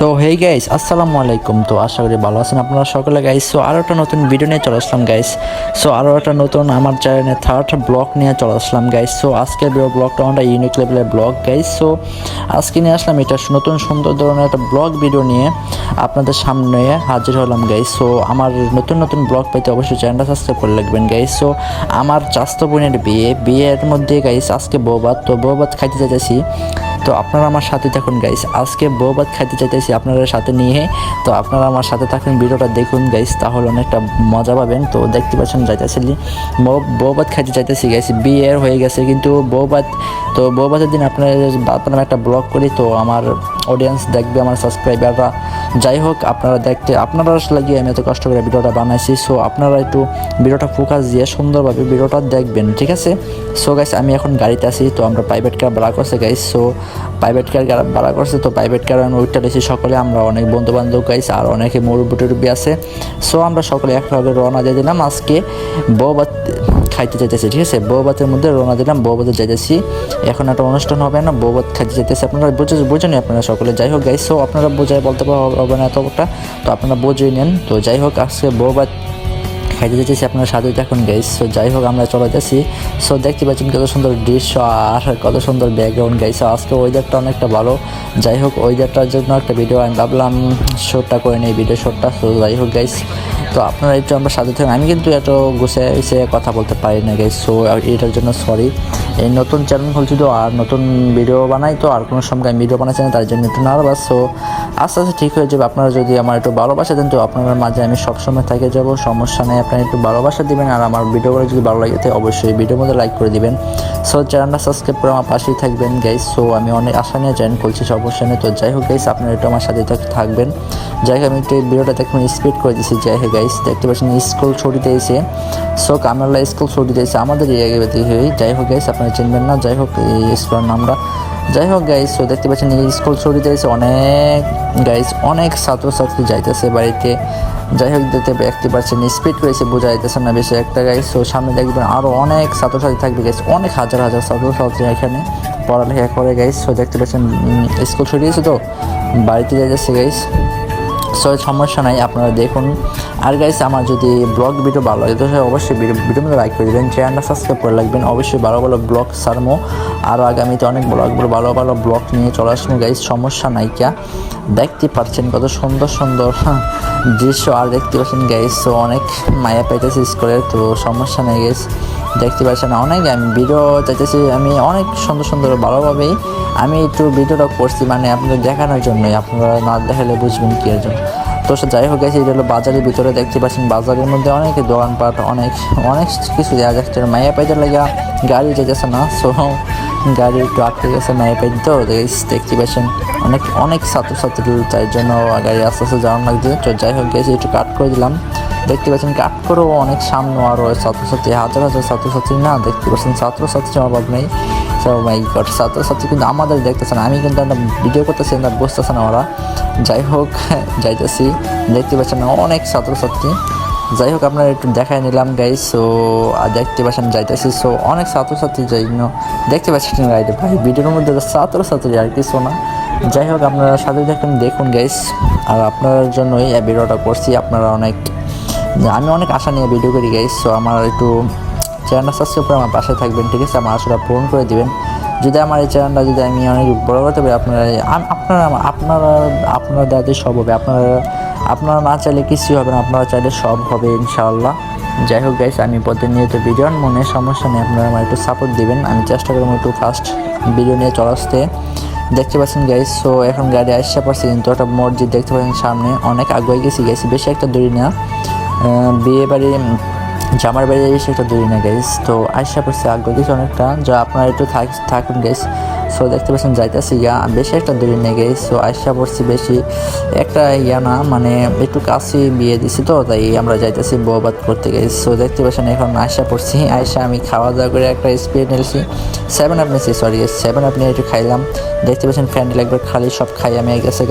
তো hey guys, আসসালামু আলাইকুম। তো আশা করি ভালো আছেন আপনারা সকলে গাইস। সো আরও একটা নতুন ভিডিও নিয়ে চলে আসলাম গাইস। সো আরও একটা নতুন আমার চ্যানেলে থার্ড ব্লগ নিয়ে চলে আসলাম গাইস। সো আজকের ব্লগটা অনেকটা ইউনিক লেভেলের ব্লগ গাইস। সো আজকে নিয়ে আসলাম এটা নতুন সুন্দর ধরনের একটা ব্লগ ভিডিও নিয়ে আপনাদের সামনে হাজির হলাম গাইস। সো আমার নতুন নতুন ব্লগ পেতে অবশ্যই চ্যানেলটা সাবস্ক্রাইব করে রাখবেন গাইস। সো আমার চাচাতো বোনের বিয়ের মধ্যে গাইস আজকে বউভাত, তো বউভাত খাইতে চাইতেছি। তো আপনারা আমার সাথে থাকুন গাইস, আজকে বউভাত খাইতে চাইতেছি আপনারা সাথে নিয়ে। তো আপনারা আমার সাথে থাকুন, ভিডিওটা দেখুন গাইস, তাহলে অনেকটা মজা পাবেন। তো দেখতে পাচ্ছেন যাইতেছি বউভাত খাইতে চাইতেছি গাইস। বিয়ের হয়ে গেছে কিন্তু বউভাত, তো বউভাতের দিন আপনারা একটা ব্লগ করি, তো আমার অডিয়েন্স দেখবে, আমার সাবস্ক্রাইবাররা। যাই হোক, আপনারা আপনারা লাগিয়ে আমি এত কষ্ট করে ভিডিওটা বানাইছি। সো আপনারা একটু ভিডিওটা ফোকাস দিয়ে সুন্দরভাবে ভিডিওটা দেখবেন, ঠিক আছে? সো গাইস, আমি এখন গাড়িতে আছি, তো আমরা প্রাইভেট কার ভাড়া করছে গাইস। সো প্রাইভেট কার ভাড়া করছে, তো প্রাইভেট কার আমি ওইটা দিয়েছি সকলে, আমরা অনেক বন্ধু বান্ধব গাইস, আর অনেকে মুরব্বি আছে। সো আমরা সকলে একভাবে রওনা দিয়ে দিলাম, আজকে বউভাত খাইতে চাইতেছি, ঠিক আছে? বউভাতের মধ্যে রওনা দিলাম, বউভাতে যাইতেছি। এখন একটা অনুষ্ঠান হবে না, বউভাত খাইতে চাইতেছি, আপনারা বুঝেনি আপনারা সকলে। যাই হোক গাইস, সো আপনারা বোঝায় বলতে হবে না এতটা, তো আপনারা বুঝেই নেন। তো যাই হোক, আজকে বউভাত খাইতে যেতেছি, আপনার সাথে দেখুন গাইস। সো যাই হোক, আমরা চলে যাচ্ছি। সো দেখতে পাচ্ছেন কত সুন্দর দৃশ্য আর কত সুন্দর ব্যাকগ্রাউন্ড গাইস। আজকে ওয়েদারটা অনেকটা ভালো। যাই হোক, ওয়েদারটার জন্য একটা ভিডিও আমি ভাবলাম শ্যুটটা করে নেই, ভিডিও শ্যুটটা। সো যাই হোক গাইস, তো আপনারা একটু আমার সাথে থাকুন। আমি কিন্তু এত গুছিয়ে কথা বলতে পারি না গাইস, সো এটার জন্য সরি। এই নতুন চ্যানেল খুলছি তো, আর নতুন ভিডিও বানাই, তো আর কোনো সময় ভিডিও বানাচ্ছি না, তার জন্য একটু নার্ভাস। সো আস্তে আস্তে ঠিক হয়ে যাবে। আপনারা যদি আমার একটু ভালোবাসা দেন, তো আপনাদের মাঝে আমি সবসময় থেকে যাব, সমস্যা নেই। আপনারা একটু ভালোবাসা দিবেন, আর আমার ভিডিওগুলো যদি ভালো লাগে তাই অবশ্যই ভিডিওর মধ্যে লাইক করে দিবেন। সো চ্যানেলটা সাবস্ক্রাইব করে আমার পাশেই থাকবেন গাইস। সো আমি অনেক আশা নিয়ে চ্যানেল খুলছি, সমস্যা নেই। তো যাই হোক গাইস, আপনারা একটু আমার সাথে থাকবেন। যাই হোক, আমি একটু ভিডিওটা দেখুন স্পিড করে দিচ্ছি। যাই হোক গাইস, দেখতে পাচ্ছেন স্কুল ছুটিতে এসে, সো কামারলা স্কুল ছুটিতে এসে আমাদের এই। যাই হোক গাইস, আপনারা চিনবেন না, যাই হোক এই স্কুলের নামটা। যাই হোক গাইস, সো দেখতে পাচ্ছেন স্কুল ছুটিতে এসে অনেক ছাত্রছাত্রী যাইতেছে বাড়িতে। যাই হোক, দেখতে পাচ্ছেন স্পিড করেছে, বোঝা যাইতেছে না বেশি একটা গাইস। সো সামনে দেখবেন আরও অনেক ছাত্রছাত্রী থাকবে গাইস, অনেক হাজার হাজার ছাত্রছাত্রী এখানে পড়ালেখা করে গাইস। সো দেখতে পাচ্ছেন স্কুল ছুটি আছে, তো বাড়িতে যাইতেছে গাইস। সো সমস্যা নাই, আপনারা দেখুন। আর গাইস, আমার যদি ব্লগ ভিডিও ভালো লাগে, তো অবশ্যই ভিডিওর মধ্যে লাইক করে দেবেন, চ্যানেলটা সাবস্ক্রাইব করে রাখবেন। অবশ্যই ভালো ভালো ব্লগ ছাড়বো, আরও আগামীতে অনেক ভালো ভালো ব্লগ নিয়ে চলে আসবো গাইস, সমস্যা নাই। দেখতে পাচ্ছেন কত সুন্দর সুন্দর দৃশ্য, আর দেখতে পাচ্ছেন গাইস, তো অনেক মায়া পাইতেছি স্কুলের, তো সমস্যা নেই গাইস। দেখতে পাচ্ছেন অনেক আমি ভিডিও চাইতেছি, আমি অনেক সুন্দর সুন্দর ভালোভাবেই আমি একটু ভিডিওটা করছি, মানে আপনাদের দেখানোর জন্যই, আপনারা না দেখালে বুঝবেন কি এর জন্য। তো যাই হোক গেছে, এটা হলো বাজারের ভিতরে, দেখতে পাচ্ছেন বাজারের মধ্যে অনেক দোকানপাট, অনেক কিছু দেওয়া যাচ্ছে। মায়া পাইতে লাগা গাড়ি যেতেছে না, সো গাড়ি একটু আটকে গেছে মায়া পাইতে। তো দেখতে পাচ্ছেন অনেক ছাত্রছাত্রী, তার জন্য গাড়ি আস্তে আস্তে যাওয়ার লাগছে। তো যাই হোক গেছে, একটু কাট করে দিলাম। দেখতে পাচ্ছেন কাট করেও অনেক সামনে আরও ছাত্রছাত্রী, হাজার হাজার ছাত্রছাত্রী না, দেখতে পাচ্ছেন ছাত্রছাত্রীর অভাব নেই। সো মাই গড, ছাত্রছাত্রী কিন্তু আমাদের দেখতেছে না, আমি কিন্তু একটা ভিডিও করতেছি না, বুঝতেছে না ওরা। যাই হোক, যাইতেছি, দেখতে পাচ্ছেন অনেক ছাত্রছাত্রী। যাই হোক, আপনারা একটু দেখাই নিলাম গাইস। সো দেখতে পাচ্ছেন যাইতেছি, সো অনেক ছাত্রছাত্রী জন্য দেখতে পাচ্ছেন গাইডে ভাই, ভিডিওর মধ্যে ছাত্রছাত্রী আর কিছু না। যাই হোক, আপনারা সাথে দেখুন গাইস, আর আপনার জন্যই এই ভিডিওটা করছি। আপনারা আমি অনেক আশা নিয়ে ভিডিও করি গাইস। সো আমার একটু চ্যানেলটা সাবস্ক্রাইব করে আমার পাশে থাকবেন, ঠিক আছে? আমার আশাটা পূরণ করে দিবেন। যদি আমার এই চ্যানেলটা যদি আমি অনেক বড় করতে পারি, আপনারা দায়িত্ব সব হবে। আপনারা না চাইলে কিছুই হবে না, আপনারা চাইলে সব হবে ইনশাআল্লাহ। যাই হোক গাইস, আমি প্রতিনিয়ত ভিডিও মনে সমস্যা নেই, আপনারা আমার একটু সাপোর্ট দিবেন। আমি চেষ্টা করবো একটু ফার্স্ট ভিডিও নিয়ে চলে আসতে। দেখতে পাচ্ছেন গাইস, সো এখন গাড়ি আসতে পারছি, কিন্তু একটা মসজিদ দেখতে পাচ্ছেন সামনে, অনেক আগে গেছি গাইস, বেশি একটা দূরি না, বিয়ে বাড়ি জামার বাড়ি এসে একটা দূরি না গাইস। তো আশা করছি আগ্রহ কিছু অনেকটা, যা আপনারা একটু থাকুন গাইস। সো দেখতে পাচ্ছেন যাইতেছি বেশি একটা দূরি নেই গাইস। সো আশা করছি বেশি একটা না, মানে একটু কাছে বিয়ে দিছি, তো তাই আমরা যাইতেছি বউভাত করতে গাইস। সো দেখতে পাচ্ছেন এখন আশা করছি, আমি খাওয়া দাওয়া করে একটা স্পিড নিয়েছি, 7 আপ নিয়েছি, সরি 7 আপ নিয়ে একটু খাইলাম। দেখতে পাচ্ছেন ফ্যান্ডেল একবার খালি সব খাই আমি গেছে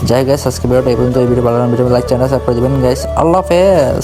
যাই গাইস, আজকে ভিডিওটা এই পর্যন্ত। এই ভিডিও ভালো ভিডিও লাইক চ্যানেল সাবস্ক্রাইব করে দেবেন গাইস। আল্লাহ হাফেজ।